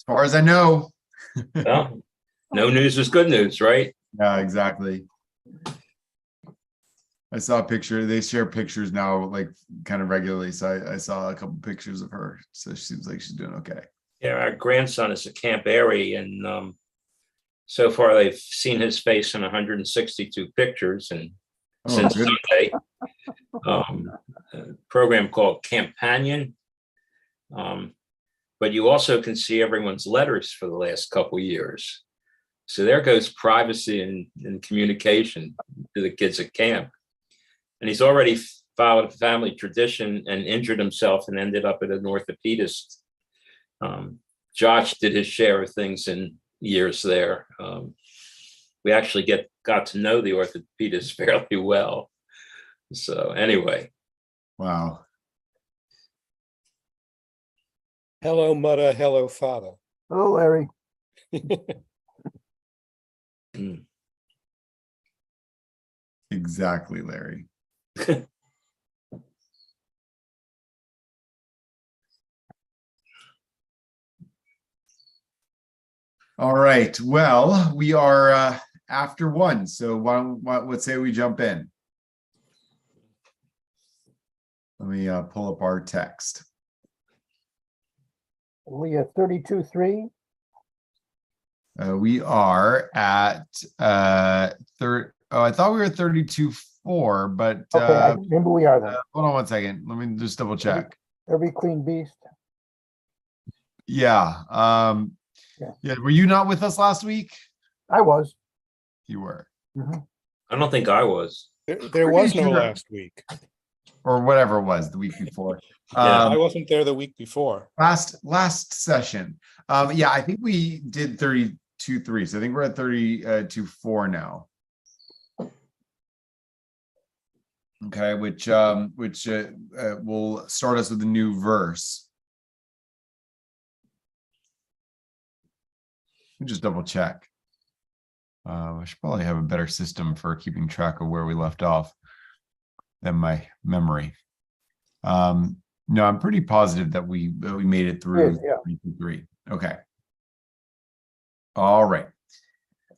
As far as I know. Well, no news is good news, right? Yeah, exactly. I saw a picture. They share pictures now, like kind of regularly. So I saw a couple pictures of her. So she seems like she's doing okay. Yeah, our grandson is at Camp Airy, and so far they've seen his face in 162 pictures, and since Good. Sunday, a program called Companion. But you also can see everyone's letters for the last couple of years. So there goes privacy and communication to the kids at camp. And he's already followed a family tradition and injured himself and ended up at an orthopedist. Josh did his share of things in years there. We actually got to know the orthopedist fairly well. So anyway. Wow. Hello, mother. Hello, father. Hello, Larry. Exactly, Larry. All right. Well, we are after one. So let's say we jump in. Let me pull up our text. We are 32-3. We are at third. Oh, I thought we were 32-4, but Okay, maybe we are then. hold on one second. Let me just double check. Every clean beast. Yeah. Yeah. Were you not with us last week? I was. You were. I don't think I was. There was no last week. Or whatever it was the week before. Yeah, I wasn't there the week before. Last session. Yeah, I think we did 32-3. So I think we're at 32-4 now. Okay, which will start us with a new verse. Let me just double check. I should probably have a better system for keeping track of where we left off than my memory. No, I'm pretty positive that we made it through 3. Okay. All right.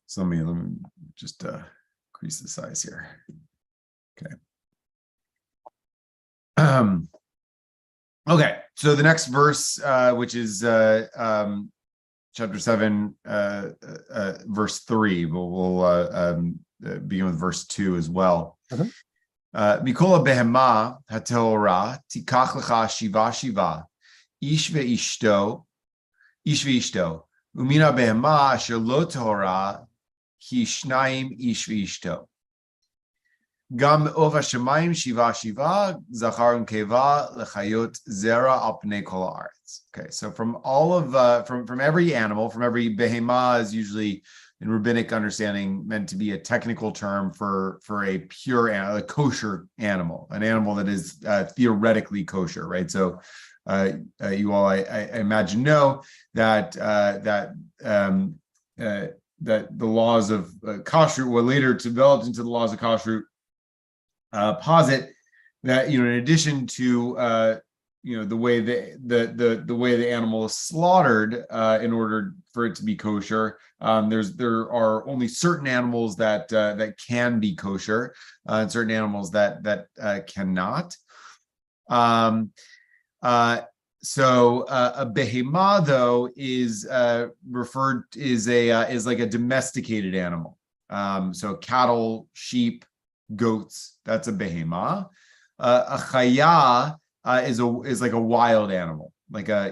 So let me just increase the size here. Okay. Okay. So the next verse, which is chapter 7, verse 3, but we'll begin with verse 2 as well. Mikola behema hateora tikach lecha shiva ish ve'ishto umina behema asher lo tehora ki shnayim ish ve'ishto gam ova shemayim shiva zachar unkeva lechayot zera al pnei kol haaretz. Okay, so from all of from every animal, from every behema is usually in rabbinic understanding meant to be a technical term for a pure animal, a kosher animal, an animal that is theoretically kosher, right? So you all, I imagine, know that that the laws of kashrut were later developed into the laws of kashrut. Posit that, in addition to the way the way the animal is slaughtered in order for it to be kosher, there are only certain animals that can be kosher, and certain animals that cannot. So a behema, though, is like a domesticated animal. So cattle, sheep, goats, that's a behema. A chaya is like a wild animal.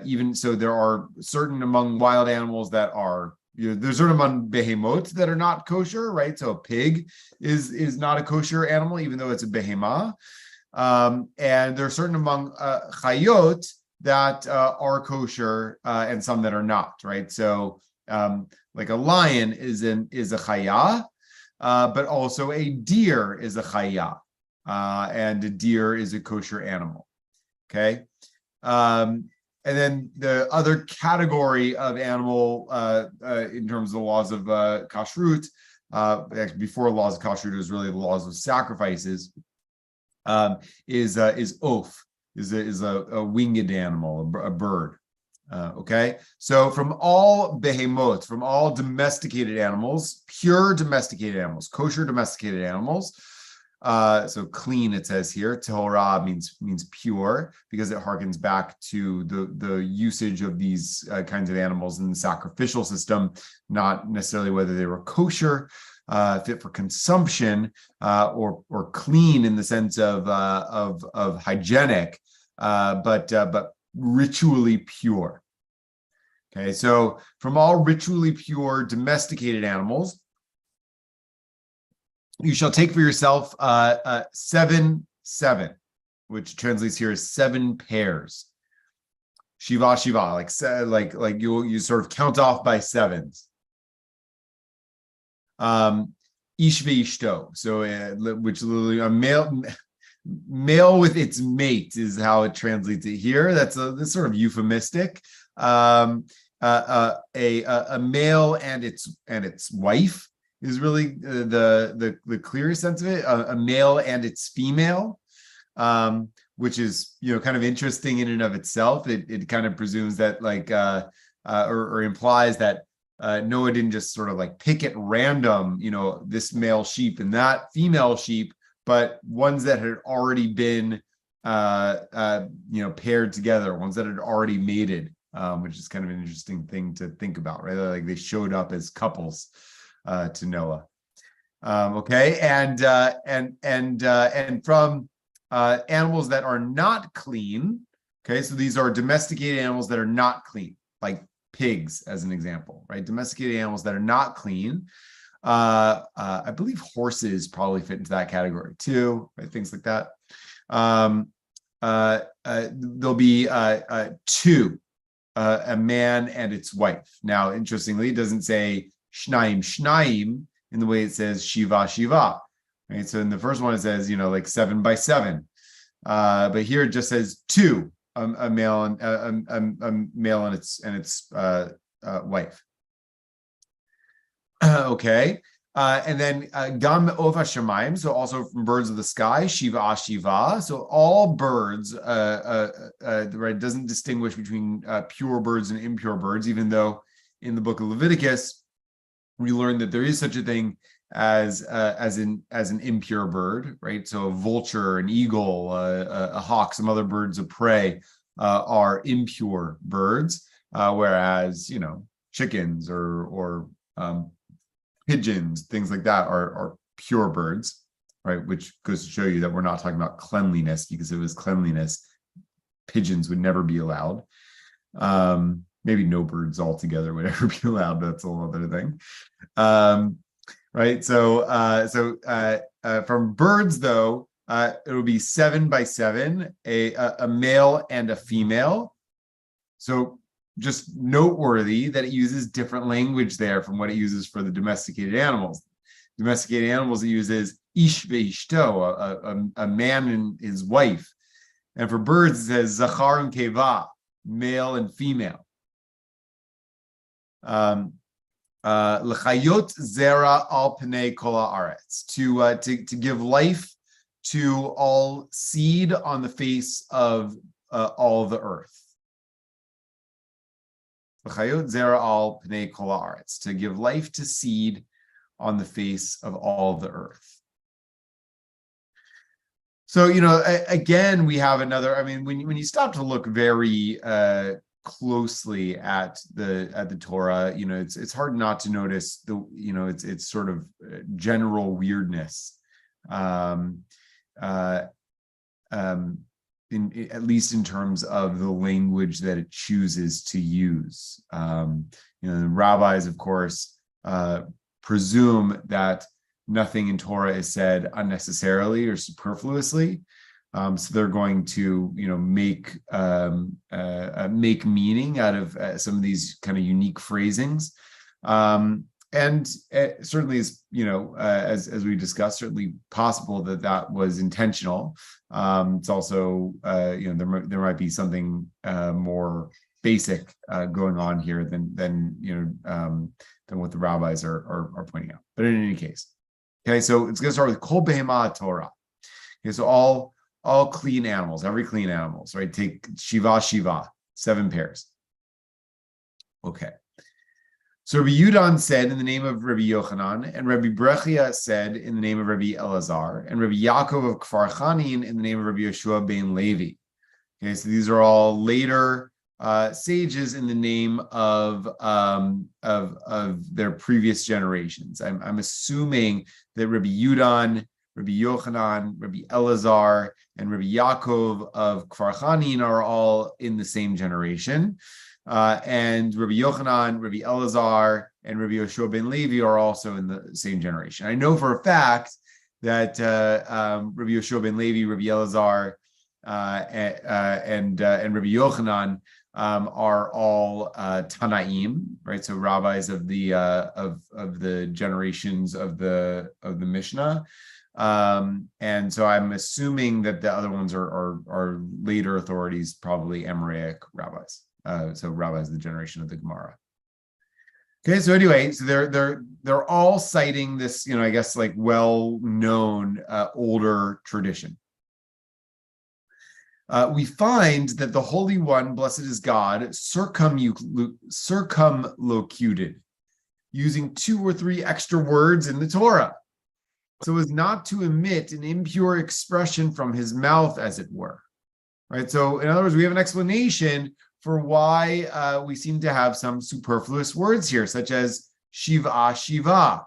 Even so, there are certain among wild animals that are, there's certain among behemot that are not kosher, right? So a pig is not a kosher animal, even though it's a behema. And there are certain among chayot that are kosher and some that are not, right? So like a lion is a chaya, but also a deer is a chaya, and a deer is a kosher animal. Okay. And then the other category of animal in terms of the laws of kashrut, actually before laws of kashrut, it was really the laws of sacrifices, is oaf, is a winged animal, a bird. Okay, so from all behemoth, from all domesticated animals, pure domesticated animals, kosher domesticated animals. So clean, it says here. Tehorah means pure, because it harkens back to the usage of these kinds of animals in the sacrificial system, not necessarily whether they were kosher, fit for consumption, or clean in the sense of hygienic, but ritually pure. Okay, so from all ritually pure domesticated animals, you shall take for yourself 7, which translates here as 7 pairs. Shiva, like you sort of count off by sevens. Ish ve'ishto, so which literally a male with its mate is how it translates it here. That's sort of euphemistic. A male and its wife is really the clearest sense of it. A male and its female, which is kind of interesting in and of itself. It kind of presumes that or implies that Noah didn't just sort of like pick at random, this male sheep and that female sheep, but ones that had already been paired together, ones that had already mated, which is kind of an interesting thing to think about, right? Like they showed up as couples to Noah. Okay, and from animals that are not clean. Okay, so these are domesticated animals that are not clean, like pigs, as an example, right? Domesticated animals that are not clean. I believe horses probably fit into that category too, right? Things like that. There'll be 2, a man and its wife. Now, interestingly, it doesn't say shnaim in the way it says shiva, right? So in the first one it says, like 7 by 7, but here it just says 2, a male and a male and its wife. Okay, and then gam ova shemaim, so also from birds of the sky, shiva. So all birds, right, doesn't distinguish between pure birds and impure birds, even though in the book of Leviticus we learned that there is such a thing as an impure bird, right? So a vulture, an eagle, a hawk, some other birds of prey are impure birds, whereas chickens or pigeons, things like that are pure birds, right? Which goes to show you that we're not talking about cleanliness, because if it was cleanliness, pigeons would never be allowed. Maybe no birds altogether would ever be allowed, but that's a whole other thing. Right. So from birds, though, it'll be 7 by 7, a male and a female. So just noteworthy that it uses different language there from what it uses for the domesticated animals. Domesticated animals, it uses ish ve'ishto, a man and his wife. And for birds, it says zachar and keva, male and female. L'chayot zera al pnei kol haaretz, to give life to all seed on the face of all the earth. L'chayot zera al pnei kol haaretz, to give life to seed on the face of all the earth. So again, we have another. I mean, when you stop to look very closely at the Torah, it's hard not to notice it's sort of general weirdness, at least in terms of the language that it chooses to use. The rabbis, of course, presume that nothing in Torah is said unnecessarily or superfluously. So they're going to, make meaning out of some of these kind of unique phrasings, and it certainly is, as we discussed, certainly possible that was intentional. It's also, there might be something more basic going on here than what the rabbis are pointing out. But in any case, okay, so it's going to start with kol behema Torah. Okay, so all clean animals, every clean animals, right? Take shiva, 7 pairs. Okay. So Rabbi Yudan said in the name of Rabbi Yochanan, and Rabbi Brechia said in the name of Rabbi Elazar, and Rabbi Yaakov of Kfar Chanin in the name of Rabbi Yeshua ben Levi. Okay, so these are all later sages in the name of their previous generations. I'm assuming that Rabbi Yudan, Rabbi Yochanan, Rabbi Elazar, and Rabbi Yaakov of Kfar Chanin are all in the same generation. And Rabbi Yochanan, Rabbi Elazar, and Rabbi Yeshua ben Levi are also in the same generation. I know for a fact that Rabbi Yeshua ben Levi, Rabbi Elazar, and Rabbi Yochanan are all Tanaim, right? So rabbis of the generations of the Mishnah. And so I'm assuming that the other ones are later authorities, probably Amoraic rabbis. So rabbis of the generation of the Gemara. Okay, so anyway, so they're all citing this, I guess like well-known older tradition. We find that the Holy One, blessed is God, circumlocuted, using 2 or 3 extra words in the Torah, so as not to emit an impure expression from his mouth, as it were. Right. So, in other words, we have an explanation for why we seem to have some superfluous words here, such as shiva, shiva,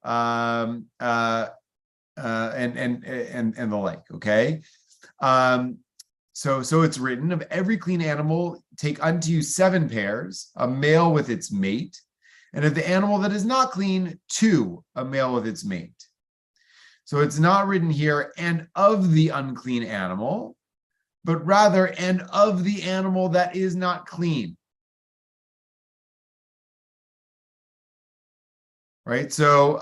and the like. Okay. So it's written, of every clean animal, take unto you 7 pairs, a male with its mate, and of the animal that is not clean, 2, a male with its mate. So it's not written here, and of the unclean animal, but rather, and of the animal that is not clean. Right? So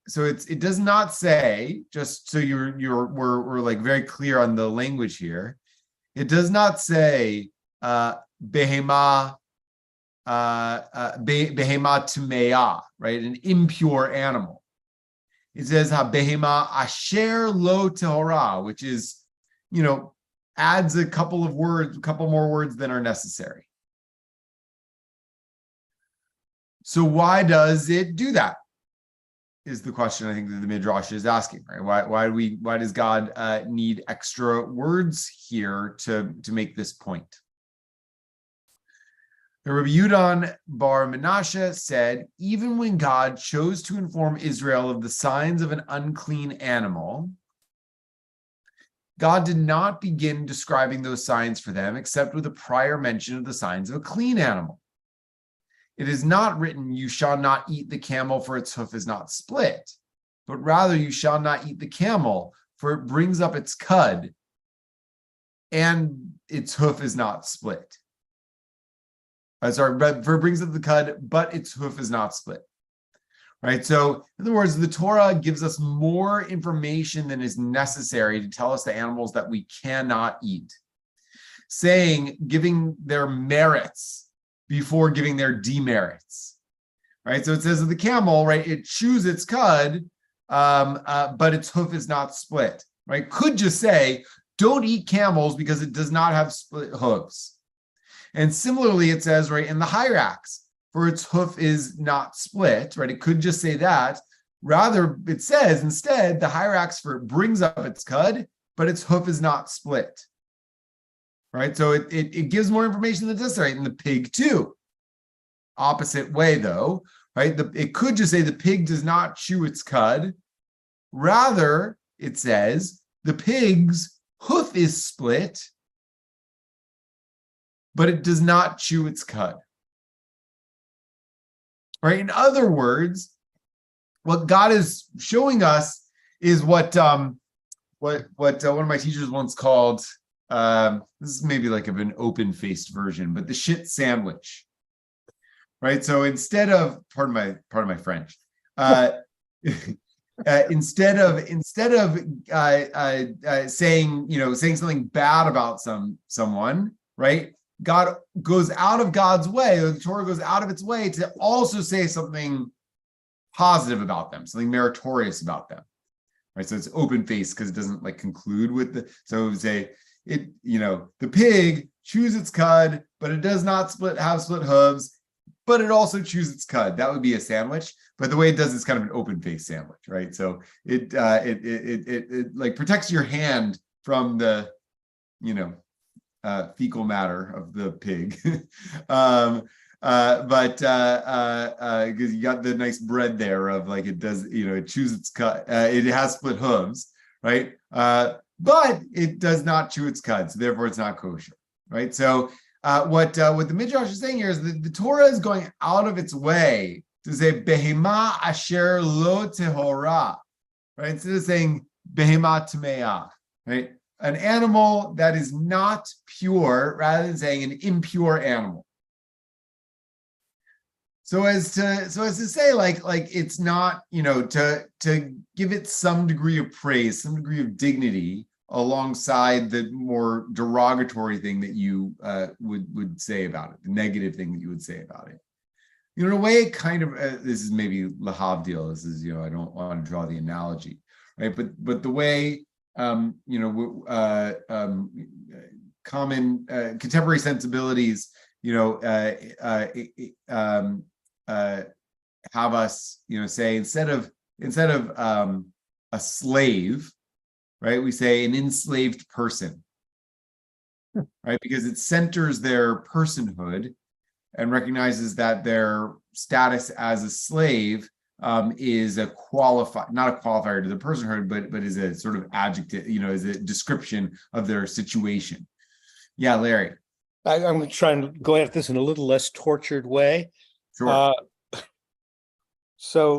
it does not say, just so we're like very clear on the language here. It does not say behema tmeya, right? An impure animal. It says behema asher lo tehora, which is, adds a couple more words than are necessary. So why does it do that? Is the question I think that the Midrash is asking, right? Why does God need extra words here to make this point? The Rabbi Yudan bar Menashe said, even when God chose to inform Israel of the signs of an unclean animal, God did not begin describing those signs for them except with a prior mention of the signs of a clean animal. It is not written, you shall not eat the camel, for its hoof is not split, but rather you shall not eat the camel, for it brings up its cud, and its hoof is not split. For it brings up the cud, but its hoof is not split. Right? So, in other words, the Torah gives us more information than is necessary to tell us the animals that we cannot eat, giving their merits before giving their demerits. Right? So it says of the camel, right, it chews its cud, but its hoof is not split. Right? Could just say, don't eat camels because it does not have split hooves. And similarly, it says, right, in the hyrax, for its hoof is not split, right? It could just say that. Rather, it says instead, the hyrax for it brings up its cud, but its hoof is not split. Right? So it gives more information than necessary. And the pig too. Opposite way though, right? It could just say the pig does not chew its cud. Rather, it says the pig's hoof is split, but it does not chew its cud. Right? In other words, what God is showing us is what one of my teachers once called, this is maybe like an open-faced version, but the shit sandwich. Right? So instead of, pardon my French, instead of saying something bad about someone, right? God goes out of God's way, or the Torah goes out of its way to also say something positive about them, something meritorious about them, right? So it's open faced because it doesn't like conclude with so it would say the pig chews its cud, but it does not have split hooves. but it also chews its cud. That would be a sandwich. But the way it does is kind of an open-faced sandwich, right? So it like protects your hand from the, fecal matter of the pig. But because you got the nice bread there of like it does, it chews its cud. It has split hooves, right? But it does not chew its cud, so therefore it's not kosher, right? So what the Midrash is saying here is that the Torah is going out of its way to say behema asher lo tehora, right? Instead of saying behema tameah, right? An animal that is not pure, rather than saying an impure animal. So as to say like it's not, to give it some degree of praise, some degree of dignity alongside the more derogatory thing that you would say about it, the negative thing that you would say about it. In a way, it kind of this is maybe lahavdil. This is I don't want to draw the analogy, right? But the way common contemporary sensibilities have us say instead of a slave, right, we say an enslaved person, right, because it centers their personhood and recognizes that their status as a slave is not a qualifier to the personhood, but is a sort of adjective, is a description of their situation. Yeah, Larry. I'm going to try and go at this in a little less tortured way. Sure.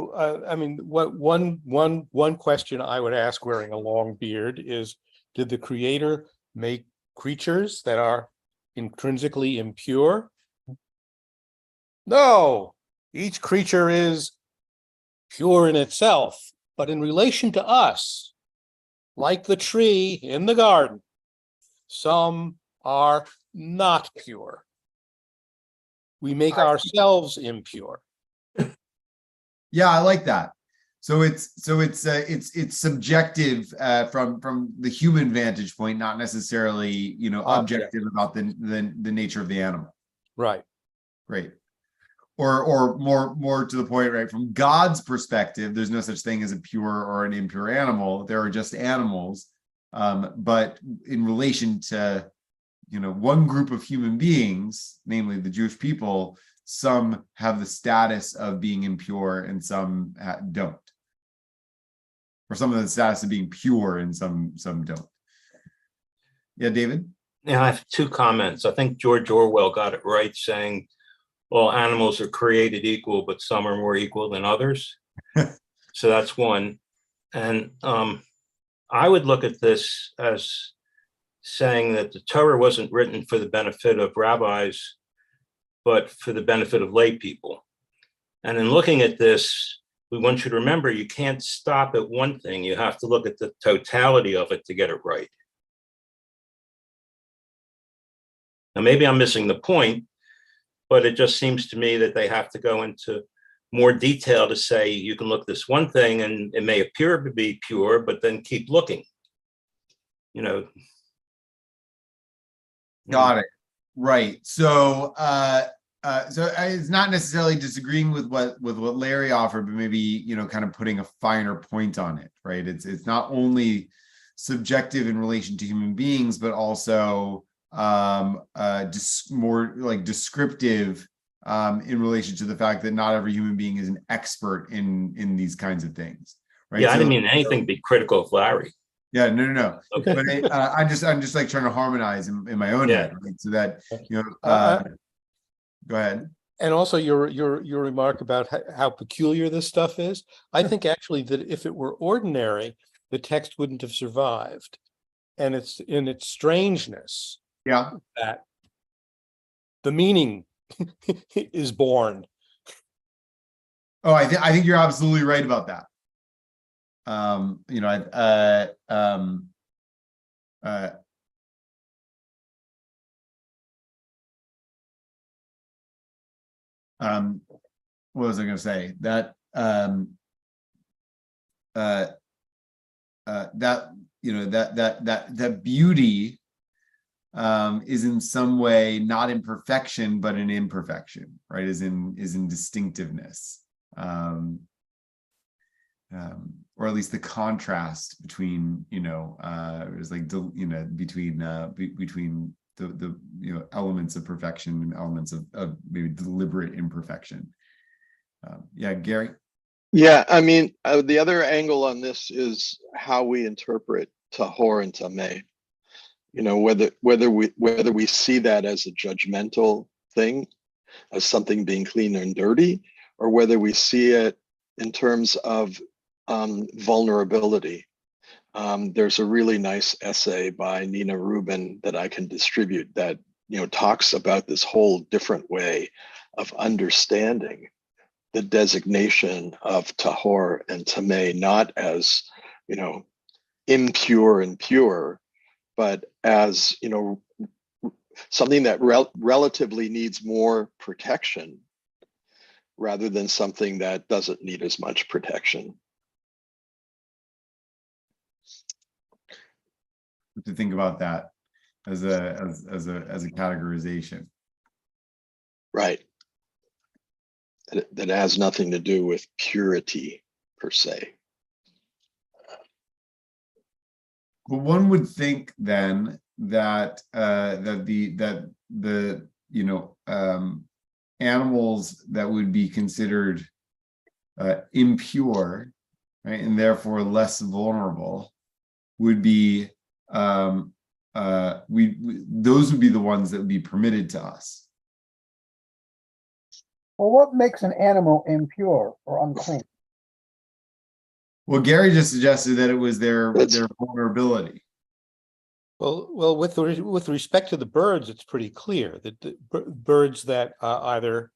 I mean, one question I would ask wearing a long beard is, did the Creator make creatures that are intrinsically impure? No, each creature is pure in itself, but in relation to us, like the tree in the garden, some are not pure. We make ourselves impure. Yeah, I like that. So it's subjective from the human vantage point, not necessarily objective about the nature of the animal. Right. Great. Or more to the point, right? From God's perspective, there's no such thing as a pure or an impure animal. There are just animals. But in relation to one group of human beings, namely the Jewish people, some have the status of being impure and some don't, or some of the status of being pure and some don't. Yeah, David? Yeah, I have two comments. I think George Orwell got it right, saying all animals are created equal, but some are more equal than others. So that's one. And I would look at this as saying that the Torah wasn't written for the benefit of rabbis, but for the benefit of lay people. And in looking at this, we want you to remember you can't stop at one thing. You have to look at the totality of it to get it right. Now, maybe I'm missing the point, but it just seems to me that they have to go into more detail to say you can look this one thing and it may appear to be pure, but then keep looking. Got it. Right. So it's not necessarily disagreeing with what Larry offered, but maybe kind of putting a finer point on it, right? It's not only subjective in relation to human beings, but also more like descriptive in relation to the fact that not every human being is an expert in these kinds of things, right? Yeah, I didn't mean anything to be critical of Larry. Yeah, no. Okay. But I'm just like trying to harmonize in my own head, right? So that go ahead. And also your remark about how peculiar this stuff is. I think actually that if it were ordinary, the text wouldn't have survived. And it's in its strangeness that the meaning is born. Oh, I think you're absolutely right about that. What was I going to say? That that, that beauty is in some way not in perfection, but in imperfection, right? Is in distinctiveness, or at least the contrast between, is like, between the elements of perfection and elements of maybe deliberate imperfection. Yeah, Gary. Yeah, I mean, the other angle on this is how we interpret tahor and tameh. Whether we see that as a judgmental thing, as something being clean and dirty, or whether we see it in terms of vulnerability. There's a really nice essay by Nina Rubin that I can distribute that talks about this whole different way of understanding the designation of tahor and tameh, not as impure and pure, but as something that relatively needs more protection rather than something that doesn't need as much protection. To think about that as a categorization, right? That has nothing to do with purity per se. But one would think then that the animals that would be considered impure, right, and therefore less vulnerable, would be those would be the ones that would be permitted to us. Well, what makes an animal impure or unclean? Well, Gary just suggested that it was their vulnerability. Well, with respect to the birds, it's pretty clear that the birds that either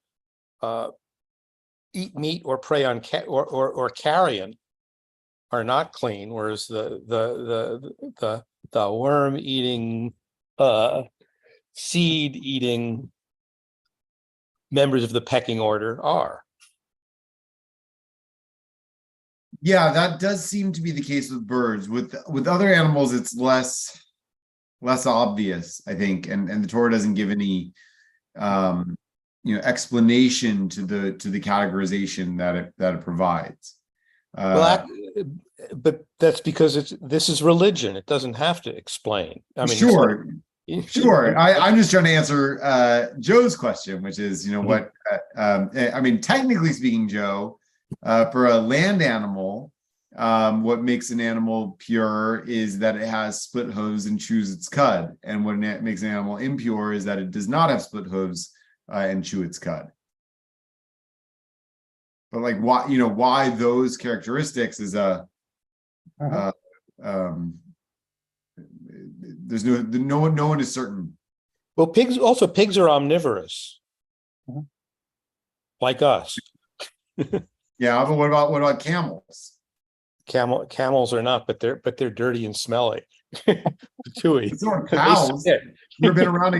eat meat or prey on or carrion are not clean, whereas the worm-eating, seed-eating members of the pecking order are. Yeah, that does seem to be the case with birds. With other animals, it's less obvious, I think, and the Torah doesn't give any explanation to the categorization that it provides. But that's because this is religion. It doesn't have to explain. I mean, sure. I'm just trying to answer Joe's question, which is, what I mean, technically speaking, Joe, for a land animal, what makes an animal pure is that it has split hooves and chews its cud, and what makes an animal impure is that it does not have split hooves and chew its cud. But like, why those characteristics is there's no one is certain. Well, pigs are omnivorous, like us. Yeah, but what about camels? Camels are not, but they're dirty and smelly. Chewy. So are cows. You ever been around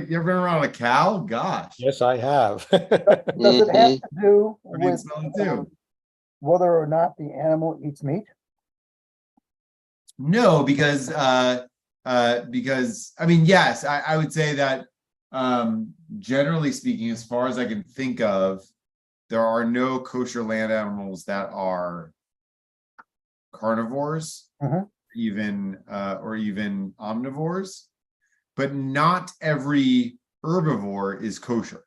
a cow? Gosh. Yes, I have. Does it have to do with too. whether or not the animal eats meat? No, because I mean, yes, I would say that generally speaking, as far as I can think of, there are no kosher land animals that are carnivores, even omnivores, but not every herbivore is kosher.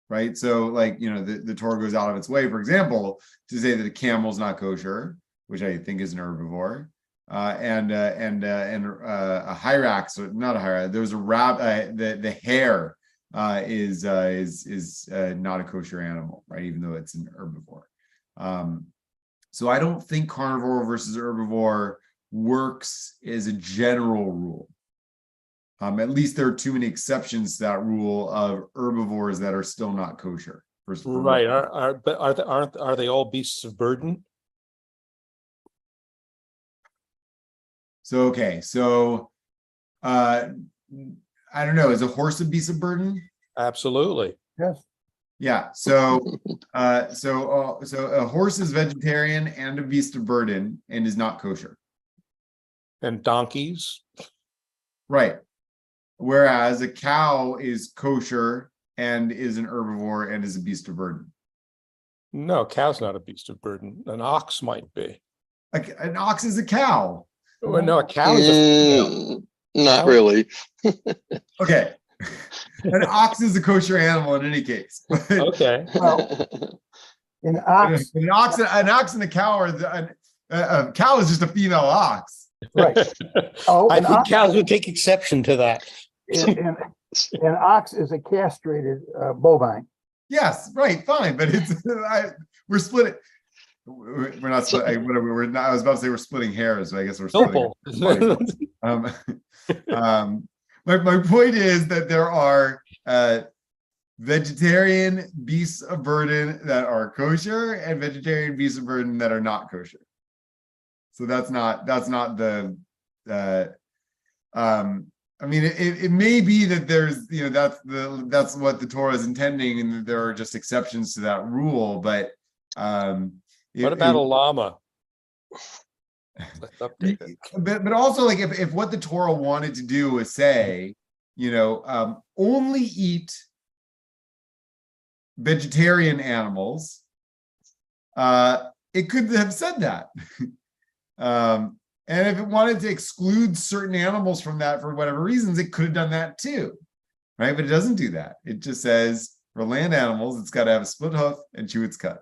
Right, so like the Torah goes out of its way, for example, to say that a camel is not kosher, which I think is an herbivore, and a hyrax, or not a hyrax. There's a the hare is not a kosher animal, right? Even though it's an herbivore. So I don't think carnivore versus herbivore works as a general rule. At least there are too many exceptions to that rule of herbivores that are still not kosher. Right? Are they all beasts of burden? So I don't know. Is a horse a beast of burden? Absolutely. Yes. Yeah. So a horse is vegetarian and a beast of burden and is not kosher. And donkeys. Right. Whereas a cow is kosher and is an herbivore and is a beast of burden. No, cow's not a beast of burden. An ox might be. An ox is a cow. Well, no, a cow is a female. Not Cow? really. Okay. An ox is a kosher animal in any case. Okay. Well, an ox, An ox and a cow are a cow is just a female ox. right. Oh, I an think ox, cows would take exception to that. an ox is a castrated bovine. Yes, right, fine, but it's we're splitting. We're not splitting. Whatever. We're not. I was about to say we're splitting hairs. But I guess we're splitting. Noble. My point is that there are vegetarian beasts of burden that are kosher and vegetarian beasts of burden that are not kosher. So that's not the I mean it may be that there's that's what the Torah is intending and that there are just exceptions to that rule, but What about a llama? Let's update it. but also like if what the Torah wanted to do was say, only eat vegetarian animals, it could have said that. And if it wanted to exclude certain animals from that for whatever reasons, it could have done that too, right? But it doesn't do that. It just says for land animals, it's got to have a split hoof and chew its cud.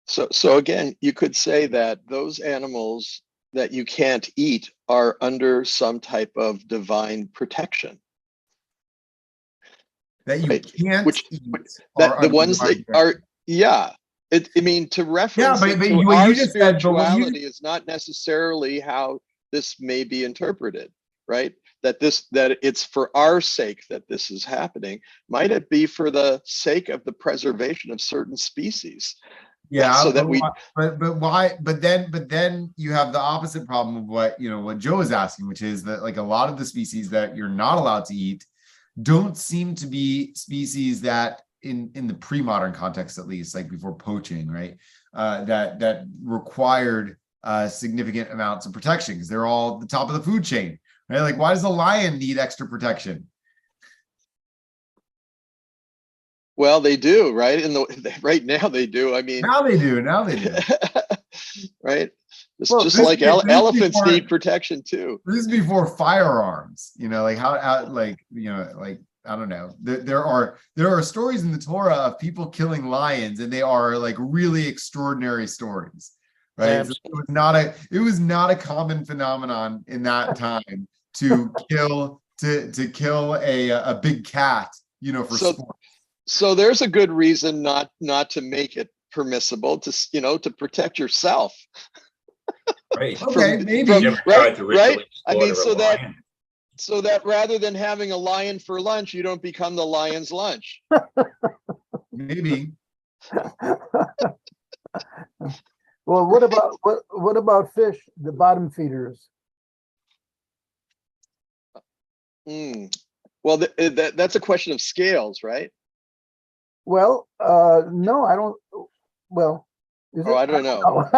So again, you could say that those animals that you can't eat are under some type of divine protection. That you Right. can't eat. That the ones that are, yeah. I mean, to reference but it to what our you just said, but what you- spirituality is not necessarily how this may be interpreted, right? That it's for our sake that this is happening. Might it be for the sake of the preservation of certain species? Yeah, so that but why? But then you have the opposite problem of what Joe is asking, which is that like a lot of the species that you're not allowed to eat don't seem to be species that in the pre-modern context, at least, like before poaching, right? That required significant amounts of protection because they're all the top of the food chain, right? Like, why does a lion need extra protection? Well, they do, right? Right now they do. I mean, Now they do. Right? It's Well, just this- like this elephants before- need protection too. This is before firearms, like how like I don't know. There are stories in the Torah of people killing lions, and they are like really extraordinary stories, right? So it was not a common phenomenon in that time to kill a big cat, for sport. So there's a good reason not to make it permissible to protect yourself. Right. Okay, maybe. You ever tried to right? ritually I mean, slaughter a lion? so that rather than having a lion for lunch, you don't become the lion's lunch. Maybe. Well, what about fish, the bottom feeders? Well, that's a question of scales, right? Well, no, I don't. Well, is Oh, it? I don't know.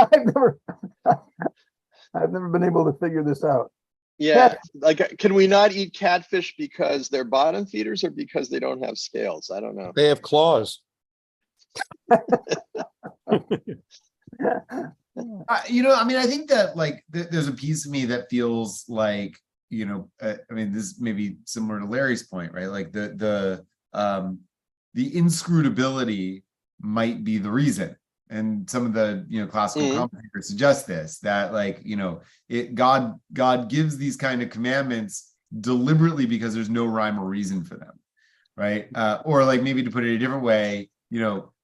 I've never been able to figure this out. Yeah, like, can we not eat catfish because they're bottom feeders or because they don't have scales? I don't know. They have claws. I mean, I think that like there's a piece of me that feels like, I mean, this may be similar to Larry's point, right? Like the inscrutability might be the reason. And some of the classical commentators suggest this, that like God gives these kind of commandments deliberately because there's no rhyme or reason for them, right? Or like maybe to put it a different way,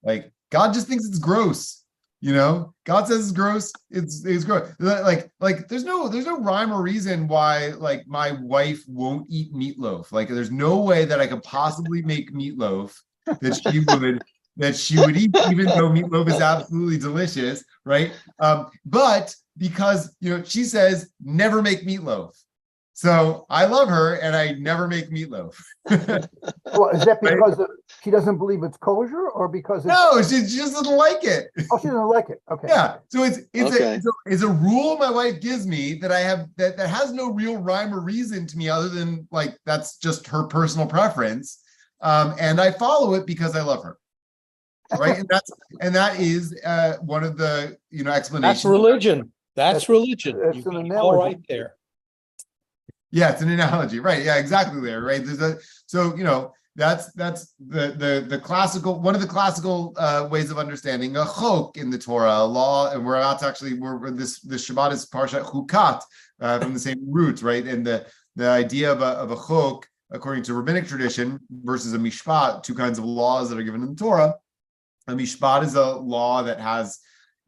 like God just thinks it's gross. God says it's gross. It's gross. Like there's no rhyme or reason why like my wife won't eat meatloaf. Like there's no way that I could possibly make meatloaf that she would eat, even though meatloaf is absolutely delicious, right? But because she says never make meatloaf, So I love her, and I never make meatloaf. Well, is that because she doesn't believe it's kosher, or because it's, No, she just doesn't like it. oh, she doesn't like it? Okay. Yeah, so Okay. it's a rule my wife gives me that I have that has no real rhyme or reason to me other than like that's just her personal preference, and I follow it because I love her, right? And that is one of the explanations. That's religion. That's That's- religion. that's You an got it all analogy. right there. Yeah, it's an analogy, right? Yeah, exactly. There, right? That's the classical, one of the classical ways of understanding a chok in the Torah, a law, and we're about to actually this Shabbat is Parshat Chukat from the same roots, right? And the idea of a chok, according to rabbinic tradition, versus a mishpat, two kinds of laws that are given in the Torah. A mishpat is a law that has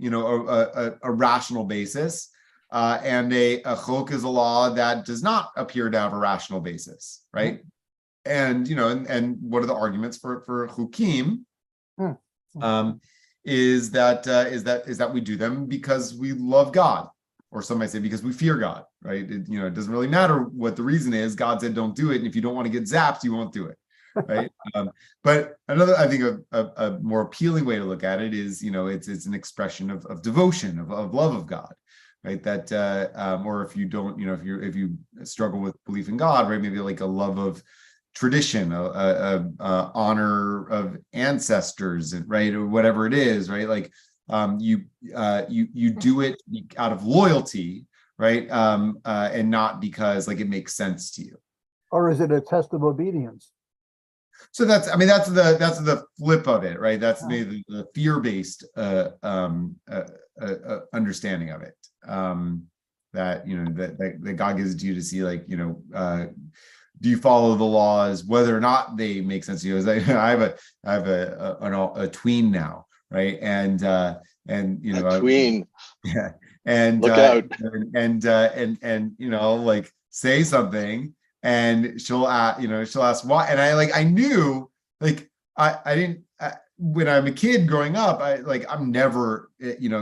a rational basis. And a chok is a law that does not appear to have a rational basis, right? And and what are the arguments for chukim? Is that we do them because we love God, or some might say because we fear God, right? It doesn't really matter what the reason is. God said don't do it, and if you don't want to get zapped, you won't do it, right? But another, I think, a more appealing way to look at it is it's an expression of devotion, of love of God. Right, that or if you don't, if you struggle with belief in God, right, maybe like a love of tradition, a honor of ancestors, right, or whatever it is, right, like you do it out of loyalty, right, and not because like it makes sense to you. Or is it a test of obedience? So that's the flip of it, right? That's maybe the fear-based understanding of it. That that God gives it to you to see, like, do you follow the laws whether or not they make sense to you? I have a tween now, right? And A tween. yeah, and Look out. and like say something, and she'll ask why, and I knew, like, I didn't when I'm a kid growing up, I'm never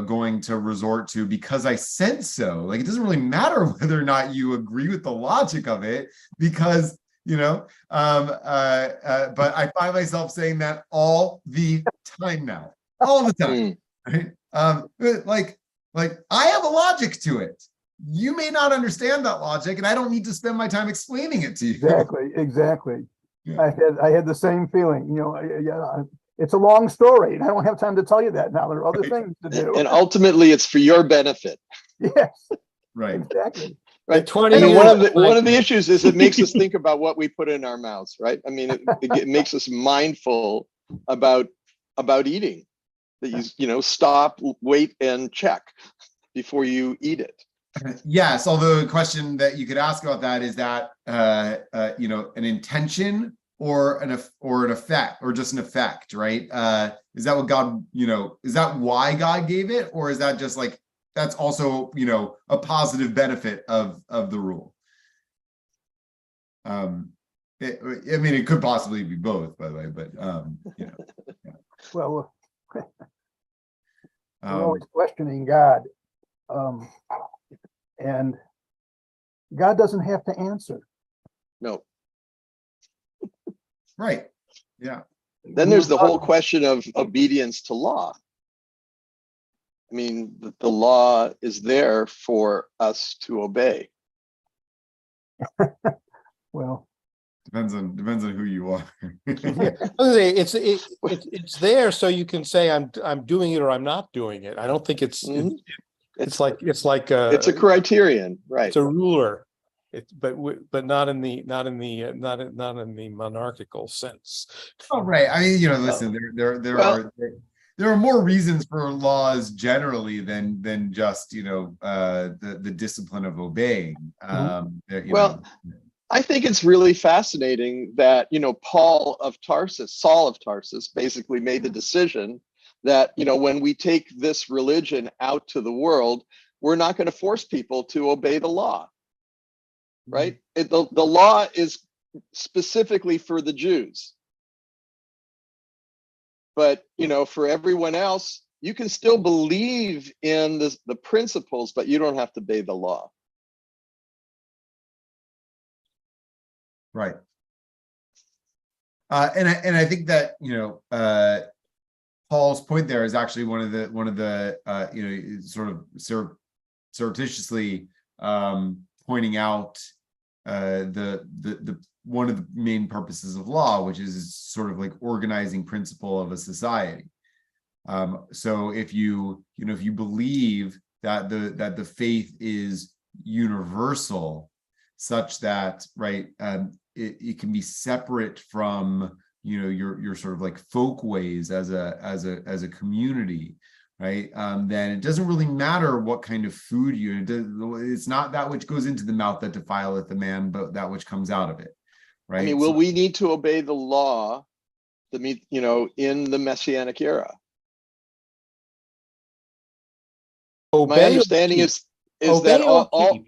going to resort to because I said so. Like, it doesn't really matter whether or not you agree with the logic of it, because but I find myself saying that all the time now, all the time, right? Like I have a logic to it. You may not understand that logic, and I don't need to spend my time explaining it to you. Exactly. Yeah. I had the same feeling. It's a long story, and I don't have time to tell you that now. There are other things to do. And ultimately, it's for your benefit. Yes, Right. exactly. Right. 20 I mean, years one of the issues is it makes us think about what we put in our mouths, right? I mean, it makes us mindful about eating. That you stop, wait, and check before you eat it. Yes, although a question that you could ask about that is that an intention or an effect, or just an effect, right? Is that what God, is that why God gave it, or is that just like that's also a positive benefit of the rule? It could possibly be both, by the way, but yeah. Well, we're always questioning God, and God doesn't have to answer. No. Right. Yeah. Then there's the whole question of obedience to law. I mean, the law is there for us to obey. Well, Depends on who you are. Yeah, it's there so you can say I'm doing it or I'm not doing it. I don't think it's it's like it's a criterion, right? It's a ruler. But not in the monarchical sense. Oh, right. I mean, listen, there are more reasons for laws generally than just the discipline of obeying. I think it's really fascinating that Saul of Tarsus basically made the decision that when we take this religion out to the world, we're not going to force people to obey the law. Right? The law is specifically for the Jews. But, for everyone else, you can still believe in the principles, but you don't have to obey the law. Right. And I think that, Paul's point there is actually one of the sort of surreptitiously pointing out the one of the main purposes of law, which is sort of like organizing principle of a society. So if you believe that the faith is universal, such that it can be separate from your sort of like folk ways as a community, right? Then it doesn't really matter what kind of food it's not that which goes into the mouth that defileth the man, but that which comes out of it, right? I mean, will we need to obey the law in the Messianic era? My understanding is that all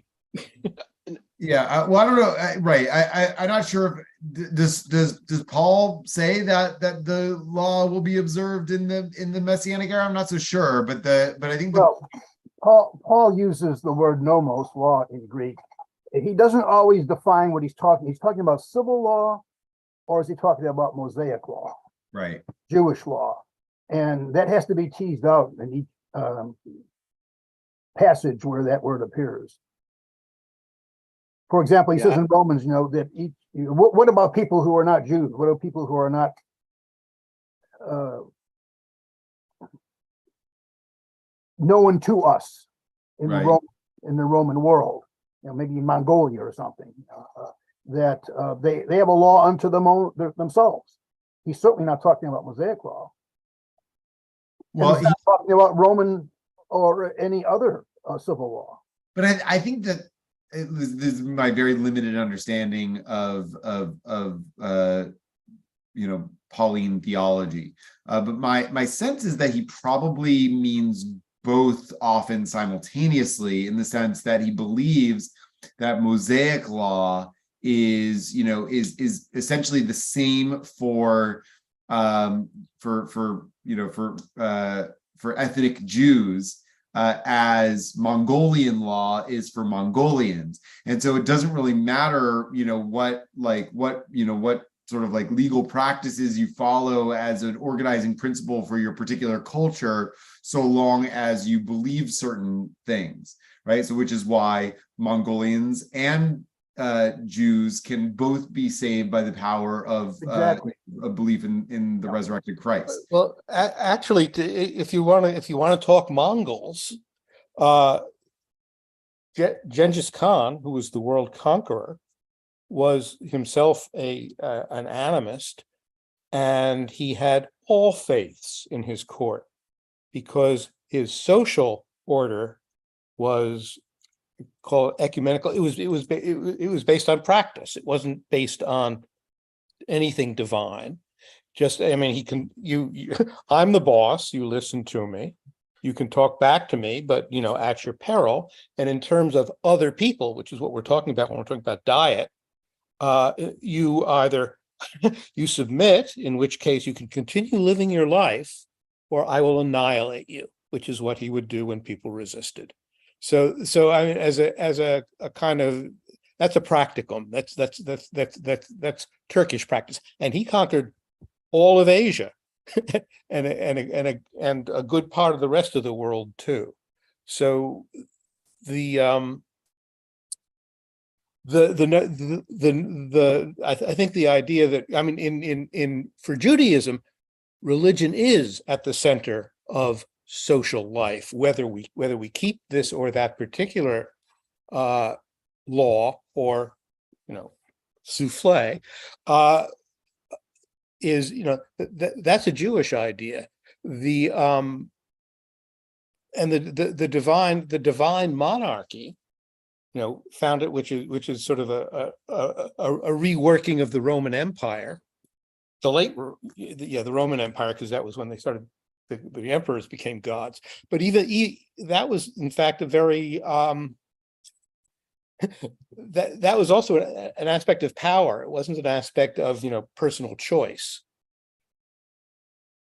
yeah, well, I don't know, right? I'm not sure if does Paul say that the law will be observed in the Messianic era? I'm not so sure, but I think Paul uses the word nomos, law, in Greek. He doesn't always define what he's talking. He's talking about civil law, or is he talking about Mosaic law, right, Jewish law? And that has to be teased out in each passage where that word appears. For example, he says in Romans, that what about people who are not Jews? What about people who are not known to us in right. the Roman world? Maybe in Mongolia or something. That they have a law unto themselves. He's certainly not talking about Mosaic law. Well, he's not talking about Roman or any other civil law. But I think that this is my very limited understanding of Pauline theology. But my sense is that he probably means both often simultaneously, in the sense that he believes that Mosaic law is essentially the same for ethnic Jews as Mongolian law is for Mongolians. And so it doesn't really matter, what sort of like legal practices you follow as an organizing principle for your particular culture, so long as you believe certain things, right? So which is why Mongolians and Jews can both be saved by the power of a belief in the resurrected Christ. Well, actually, if you want to talk Mongols, Genghis Khan, who was the world conqueror, was himself an animist, and he had all faiths in his court because his social order was called ecumenical. It was based on practice. It wasn't based on anything divine. I'm the boss, you listen to me, you can talk back to me, but at your peril. And in terms of other people, which is what we're talking about when we're talking about diet, you either you submit, in which case you can continue living your life, or I will annihilate you, which is what he would do when people resisted. So I mean, as a kind of, that's a practicum. That's Turkish practice, and he conquered all of Asia, and a good part of the rest of the world too. So I think the idea that, I mean, for Judaism, religion is at the center of social life, whether we keep this or that particular law or souffle, is that's a Jewish idea. And the divine monarchy, founded, which is sort of a reworking of the Roman Empire, the Roman Empire, because that was when they started. The emperors became gods, but even that was in fact a very that was also an aspect of power. It wasn't an aspect of personal choice.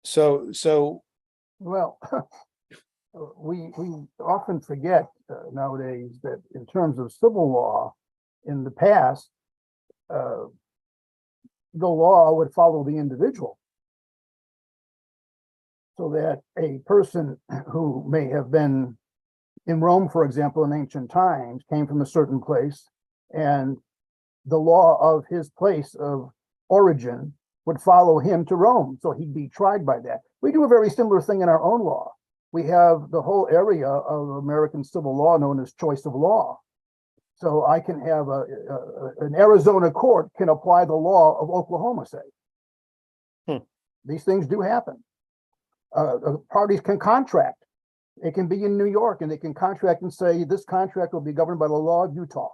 So well, we often forget nowadays that in terms of civil law, in the past, the law would follow the individual. So that a person who may have been in Rome, for example, in ancient times, came from a certain place, and the law of his place of origin would follow him to Rome. So he'd be tried by that. We do a very similar thing in our own law. We have the whole area of American civil law known as choice of law. So I can have an Arizona court can apply the law of Oklahoma, say. These things do happen. Parties can contract. It can be in New York, and they can contract and say this contract will be governed by the law of Utah.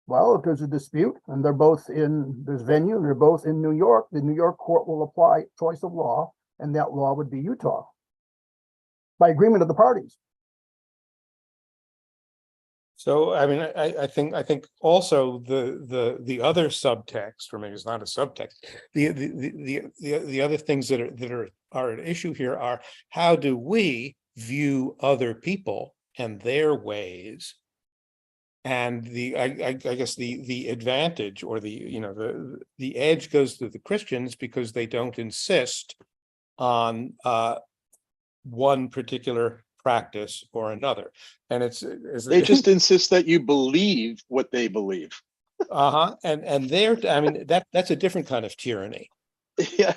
Well, if there's a dispute and they're both in there's venue and they're both in New York, the New York court will apply choice of law, and that law would be Utah by agreement of the parties. So, I mean, I think also the other subtext, or maybe it's not a subtext, the other things that are at issue here are, how do we view other people and their ways? And I guess the advantage, or the edge goes to the Christians, because they don't insist on one particular practice or another, and they just insist that you believe what they believe. And they're, I mean, that's a different kind of tyranny. Yeah,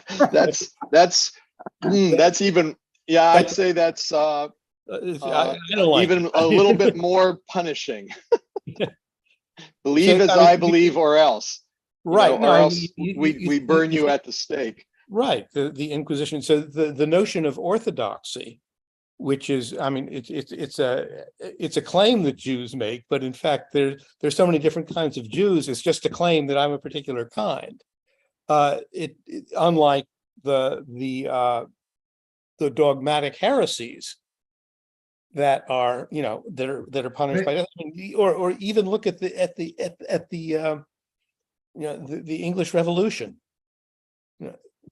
that's even, yeah, I'd say that's I don't like even it. a little bit more punishing. Believe as I believe, or else, right? or else we burn you at the stake. Right, the Inquisition. So the notion of orthodoxy, which is, I mean, it's a claim that Jews make, but in fact there's so many different kinds of Jews. It's just a claim that I'm a particular kind. Unlike the dogmatic heresies that are, that are punished by death. I mean, or even look at the English Revolution,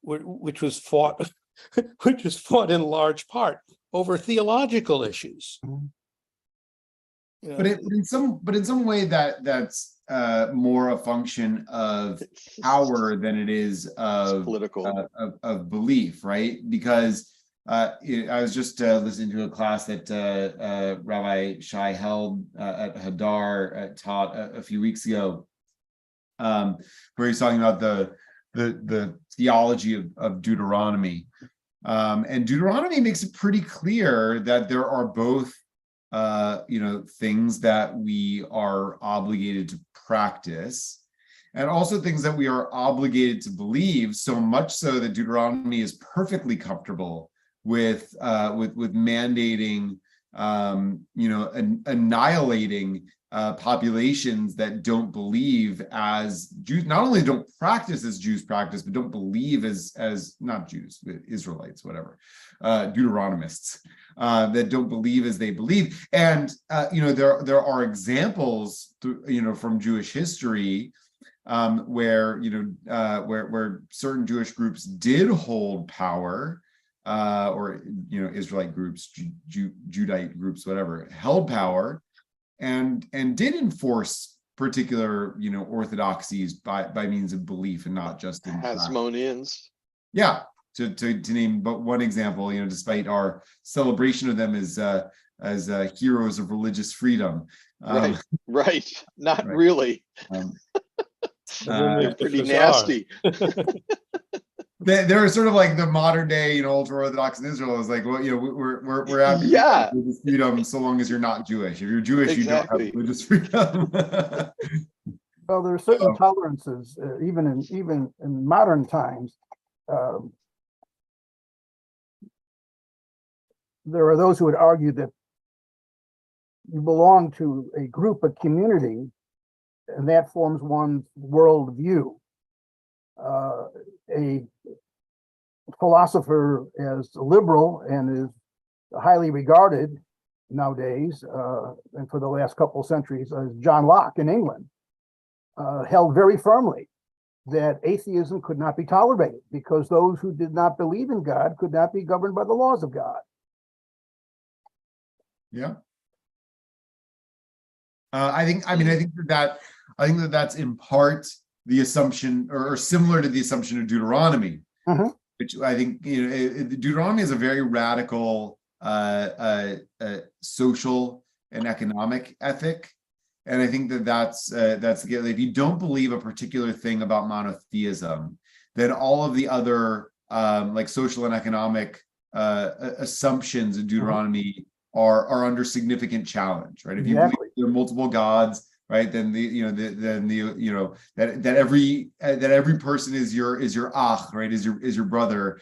which was fought in large part over theological issues. But in some way that's more a function of power than it is of political of belief, right? Because I was just listening to a class that Rabbi Shai held at Hadar, taught a few weeks ago, where he's talking about the theology of Deuteronomy. And Deuteronomy makes it pretty clear that there are both, things that we are obligated to practice, and also things that we are obligated to believe. So much so that Deuteronomy is perfectly comfortable with mandating, annihilating populations that don't believe as Jews, not only don't practice as Jews practice, but don't believe as not Jews, Israelites, whatever, Deuteronomists, that don't believe as they believe. And there are examples, from Jewish history, where certain Jewish groups did hold power, or Israelite groups, Judite groups, whatever, held power, and did enforce particular orthodoxies by means of belief and not just in Hasmoneans. Yeah, to name but one example, despite our celebration of them as heroes of religious freedom. Right. Not right. really. They're pretty nasty. They're sort of like the modern day, ultra orthodox in Israel is like, well, we're happy Yeah. with religious freedom so long as you're not Jewish. If you're Jewish, Exactly. you don't have religious freedom. Well, there are certain tolerances, even in modern times. There are those who would argue that you belong to a group, a community, and that forms one's worldview. A philosopher as liberal and is highly regarded nowadays, and for the last couple of centuries, as John Locke in England, held very firmly that atheism could not be tolerated because those who did not believe in God could not be governed by the laws of God. Yeah. I think that that's in part the assumption, or similar to the assumption of Deuteronomy, Mhm. which I think, Deuteronomy is a very radical social and economic ethic. And I think that's if you don't believe a particular thing about monotheism, then all of the other like social and economic assumptions in Deuteronomy are under significant challenge, right? If you believe there are multiple gods, right, then that every person is your ach, right, is your brother,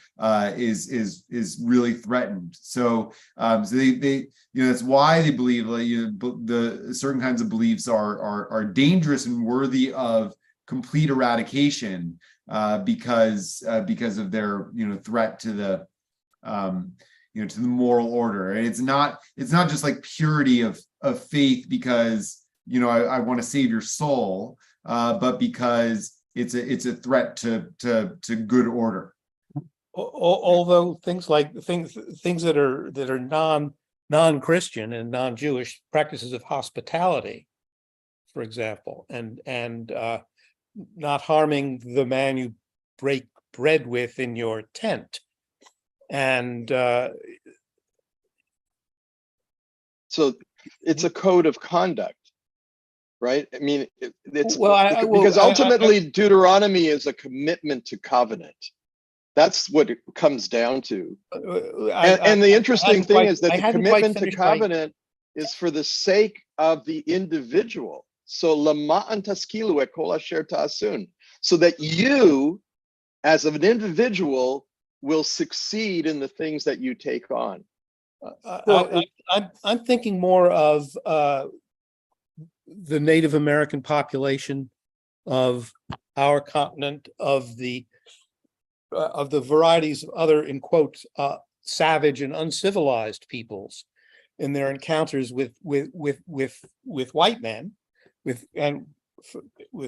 is really threatened. So they that's why they believe the certain kinds of beliefs are dangerous and worthy of complete eradication, because of their threat to the to the moral order. And it's not just like purity of faith because I want to save your soul, but because it's a threat to good order. Although things that are non-Christian and non-Jewish, practices of hospitality, for example, and not harming the man you break bread with in your tent, and so it's a code of conduct, right? I mean, it's because ultimately Deuteronomy is a commitment to covenant. That's what it comes down to. And the interesting thing is that the commitment to covenant is for the sake of the individual. So lama'an taskilu et kol asher ta'asun, so that you, as of an individual, will succeed in the things that you take on. I'm thinking more of the Native American population of our continent, of the varieties of other, in quotes, savage and uncivilized peoples in their encounters with white men, with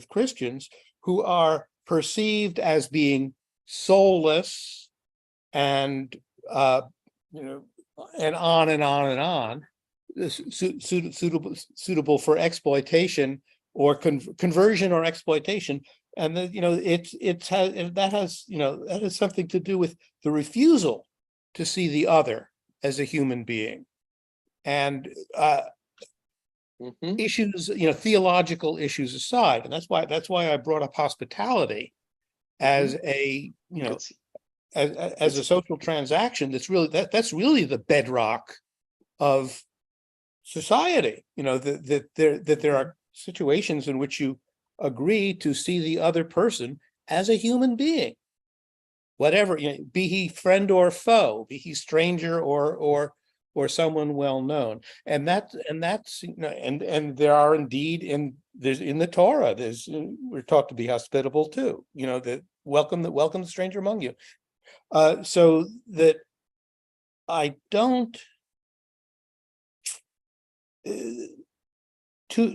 Christians, who are perceived as being soulless and and on and on and on, suitable for exploitation or conversion or exploitation. And that has something to do with the refusal to see the other as a human being, and issues, theological issues aside. And that's why I brought up hospitality as a as a social transaction. That's really the bedrock of society. That there are situations in which you agree to see the other person as a human being, whatever, be he friend or foe, be he stranger or someone well known. And that's and there are indeed there's in the Torah, we're taught to be hospitable too, that welcome the stranger among you. So that I don't I'm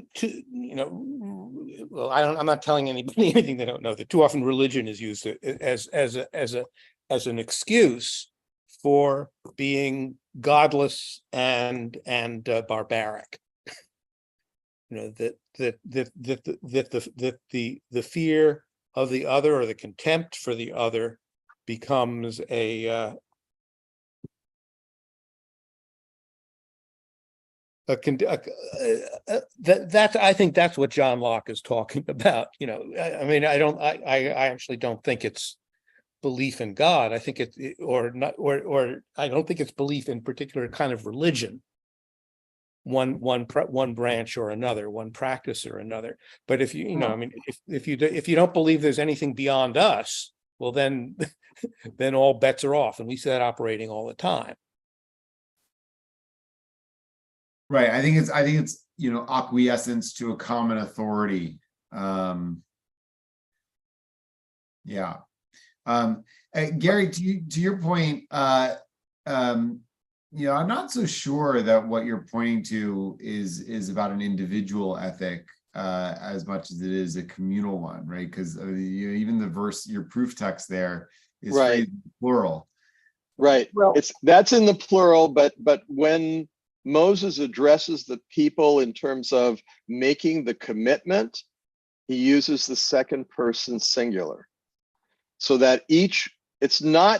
not telling anybody anything they don't know, that too often religion is used as an excuse for being godless and barbaric. That the fear of the other, or the contempt for the other, becomes I think that's what John Locke is talking about. I actually don't think it's belief in God. I think or I don't think it's belief in particular kind of religion, one branch or another, one practice or another. But if if you don't believe there's anything beyond us, well, then all bets are off, and we see that operating all the time. Right. I think it's acquiescence to a common authority. Yeah. Gary, to your point, I'm not so sure that what you're pointing to is about an individual ethic as much as it is a communal one, right? Because even the verse, your proof text there is right, plural. Right. Well, that's in the plural, but when Moses addresses the people in terms of making the commitment, he uses the second person singular, so that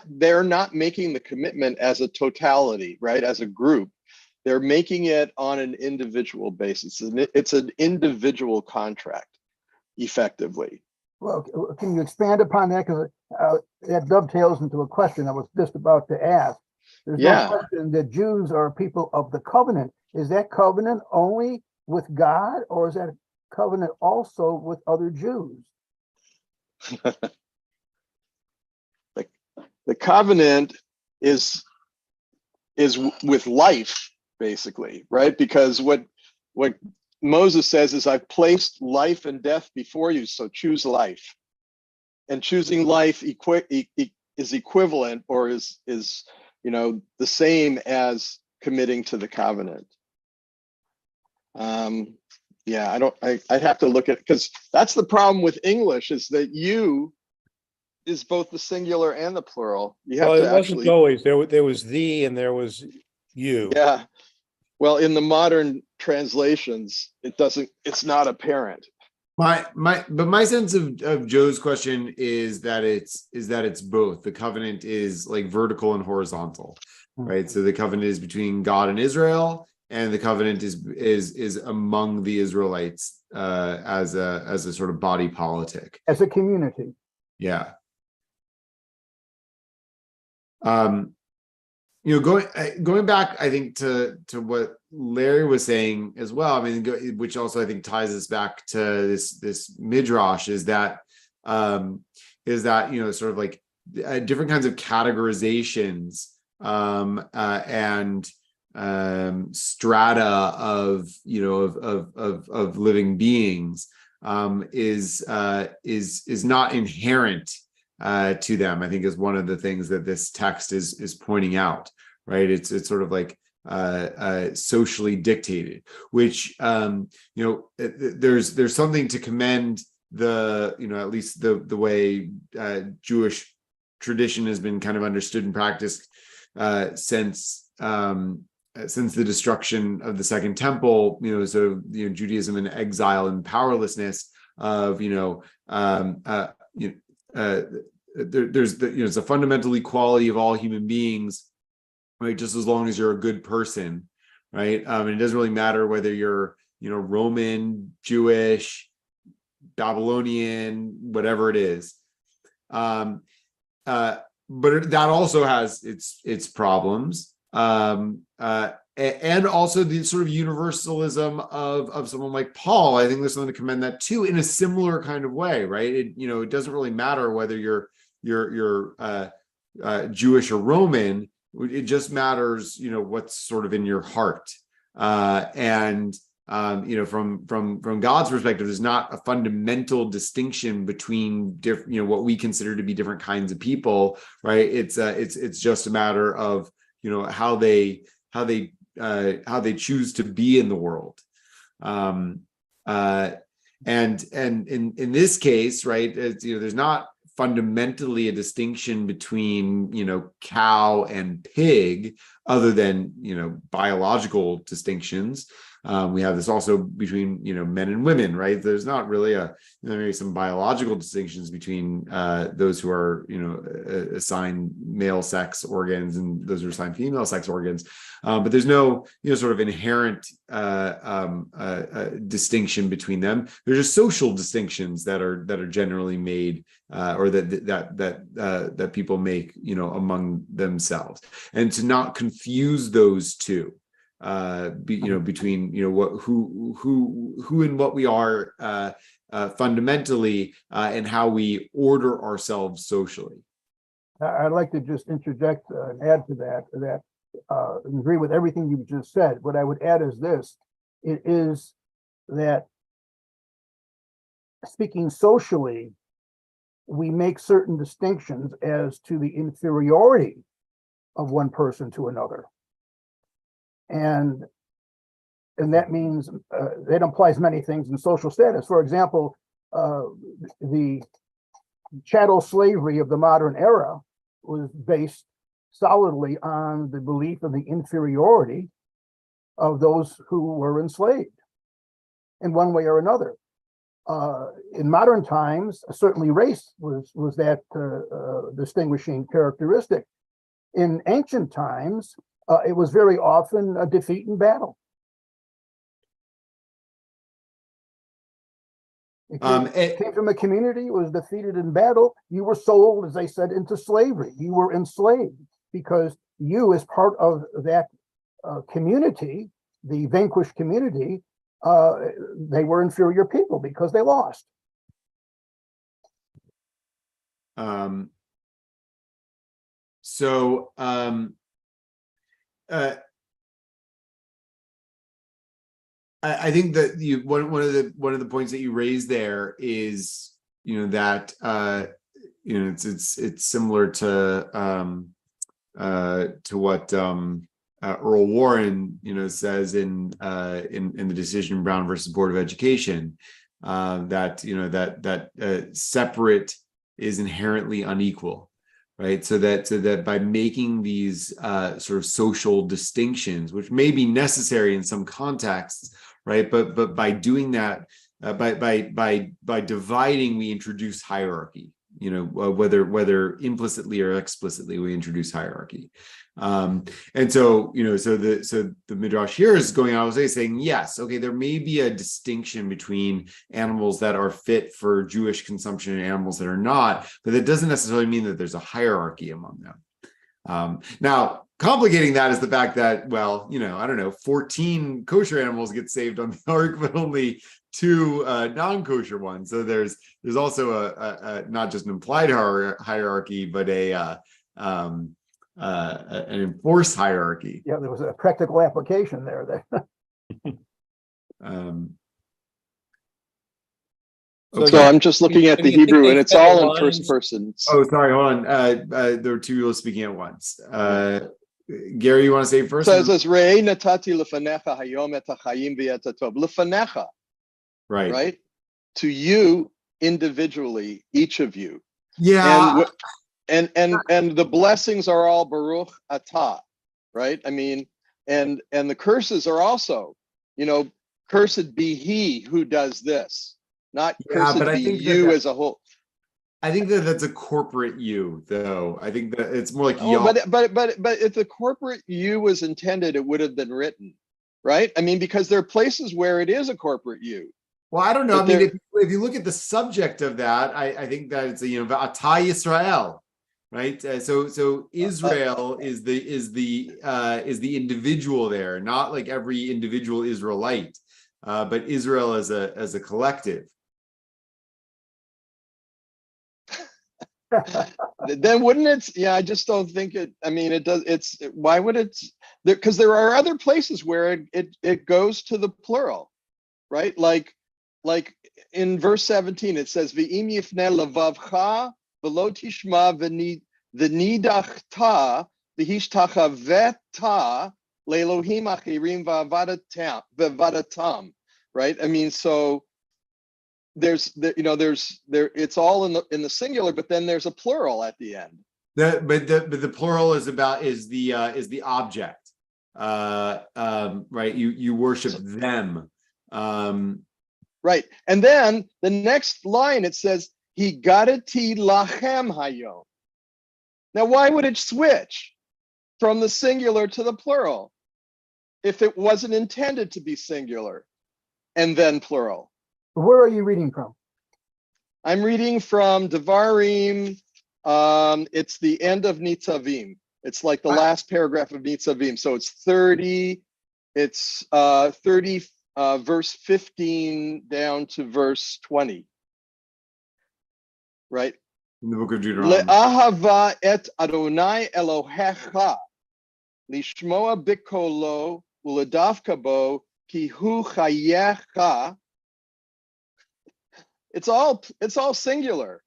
they're not making the commitment as a totality, right? As a group, they're making it on an individual basis. It's an individual contract, effectively. Well, can you expand upon that? Because that dovetails into a question I was just about to ask. There's no question that Jews are people of the covenant. Is that covenant only with God, or is that covenant also with other Jews? The covenant is with life, basically, right? Because what Moses says is, I've placed life and death before you, so choose life. And choosing life is equivalent, or is the same as committing to the covenant. I'd have to look at, because that's the problem with English, is that you is both the singular and the plural. You have Well, to it wasn't actually always, there was thee and there was you. Yeah. Well, in the modern translations, it's not apparent. But my sense of Joe's question is that it's both. The covenant is like vertical and horizontal, right? So the covenant is between God and Israel, and the covenant is among the Israelites as a sort of body politic, as a community. Yeah. Going back, I think to what Larry was saying as well. I mean, which also I think ties us back to this Midrash, is that sort of like different kinds of categorizations and strata of living beings is not inherent to them, I think, is one of the things that this text is pointing out, right? It's sort of like socially dictated, which there's something to commend at least the way Jewish tradition has been kind of understood and practiced since the destruction of the Second Temple. Judaism and exile and powerlessness of there's a fundamental equality of all human beings, right? Just as long as you're a good person, right? And it doesn't really matter whether you're Roman, Jewish, Babylonian, whatever it is. But that also has its problems, and also the sort of universalism of someone like Paul. I think there's something to commend that too, in a similar kind of way, right? It doesn't really matter whether you're Jewish or Roman. It just matters, what's sort of in your heart. From God's perspective, there's not a fundamental distinction between different, what we consider to be different kinds of people, right? It's just a matter of how they choose to be in the world. And in this case, right, there's not fundamentally a distinction between cow and pig, other than biological distinctions. We have this also between men and women, right? There's not really maybe some biological distinctions between those who are assigned male sex organs and those who are assigned female sex organs, but there's no sort of inherent distinction between them. There's just social distinctions that are generally made or that people make among themselves, and to not confuse those two. Between who and what we are fundamentally, and how we order ourselves socially. I'd like to just interject and add to that agree with everything you've just said. What I would add is this: it is that speaking socially, we make certain distinctions as to the inferiority of one person to another. And that means it implies many things in social status. For example, the chattel slavery of the modern era was based solidly on the belief of the inferiority of those who were enslaved in one way or another. In modern times, certainly race was that distinguishing characteristic. In ancient times, it was very often a defeat in battle. It came from a community, was defeated in battle. You were sold, as they said, into slavery. You were enslaved because you, as part of that community, the vanquished community, they were inferior people because they lost. I think that one of the points that you raised there is, that it's similar to what Earl Warren says in the decision Brown versus Board of Education, that separate is inherently unequal. Right, so that by making these sort of social distinctions, which may be necessary in some contexts, right, but by doing that, by dividing, we introduce hierarchy. Whether implicitly or explicitly, we introduce hierarchy. And so the Midrash here is going out saying, yes, okay, there may be a distinction between animals that are fit for Jewish consumption and animals that are not, but that doesn't necessarily mean that there's a hierarchy among them. Now, complicating that is the fact that, I don't know, 14 kosher animals get saved on the ark, but only 2 non-kosher ones. So there's also a not just an implied hierarchy, but an enforced hierarchy. Yeah, there was a practical application there. So I'm just looking at the Hebrew, and it's all in first person. Oh, sorry, hold on. There were 2 people speaking at once. Gary, you want to say first? So it says, "Re'ei natati lefanecha hayom et hachayim v'et hatov." Lefanecha, right? To you individually, each of you. Yeah. And the blessings are all Baruch Atah, right? I mean, and the curses are also, cursed be he who does this, not cursed be you as a whole. I think that's a corporate you, though. I think that it's more like but if the corporate you was intended, it would have been written, right? I mean, because there are places where it is a corporate you. Well, I don't know. I mean, if you look at the subject of that, I think that it's Atah Yisrael. Right, so Israel is the individual there, not like every individual Israelite, but Israel as a collective. Then wouldn't it? Yeah, I just don't think it. I mean, it does. Why would it? Because there are other places where it goes to the plural, right? Like in verse 17, it says V'im yifneh levavcha v'lo tishma v'nidachta v'hishtachaveta le'elohim achirim v'avadatam. Right? I mean, so there's it's all in the singular, but then there's a plural at the end. But the plural is the object. Right? You worship them. Right, and then the next line it says Higadati lachem hayom. Now, why would it switch from the singular to the plural if it wasn't intended to be singular and then plural? Where are you reading from? I'm reading from Devarim. It's the end of Nitzavim. It's like the last paragraph of Nitzavim. So it's 30. It's 30. Verse 15 down to verse 20, right? In the book of Deuteronomy. Le'ahava et Adonai Elohecha lishmoa bikolo uledavka bo ki hu chayecha. It's all singular,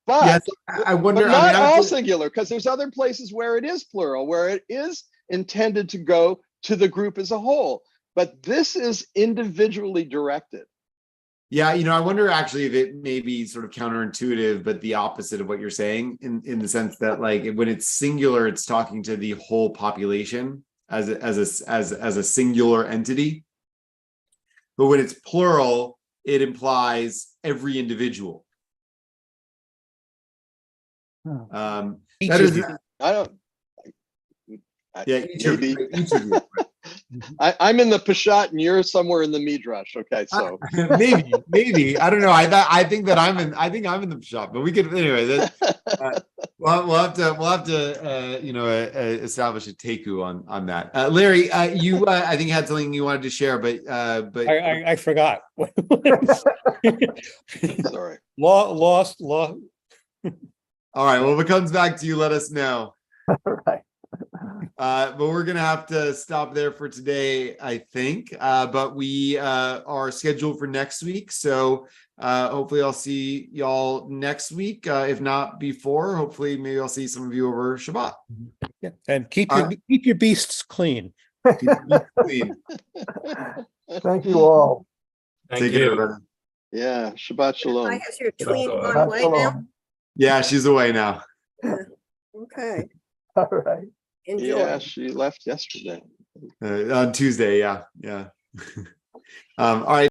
but yes, I wonder. But not all singular, because there's other places where it is plural, where it is intended to go to the group as a whole. But this is individually directed. Yeah, I wonder actually if it may be sort of counterintuitive, but the opposite of what you're saying, in the sense that, like, when it's singular, it's talking to the whole population as a singular entity. But when it's plural, it implies every individual. That Each is, of I don't. yeah, each of maybe. each of you. I'm in the Peshat and you're somewhere in the Midrash. Okay, so maybe I don't know. I think I'm in the shop, but we could anyway. We'll have to establish a teku on that. Larry, you I think had something you wanted to share, but I forgot. sorry. Lost. all right. Well, if it comes back to you, let us know. Right. But we're gonna have to stop there for today, I think. But we are scheduled for next week, so hopefully I'll see y'all next week. If not before, hopefully maybe I'll see some of you over Shabbat. Yeah. And keep your beasts clean. Keep it clean. Thank you all. Thank Take you. care, everybody. Yeah, Shabbat Shalom. Has your tween Shabbat gone away now? Shalom. Yeah, she's away now. Okay, All right. enjoy. Yeah, she left yesterday. On Tuesday. Yeah. All right.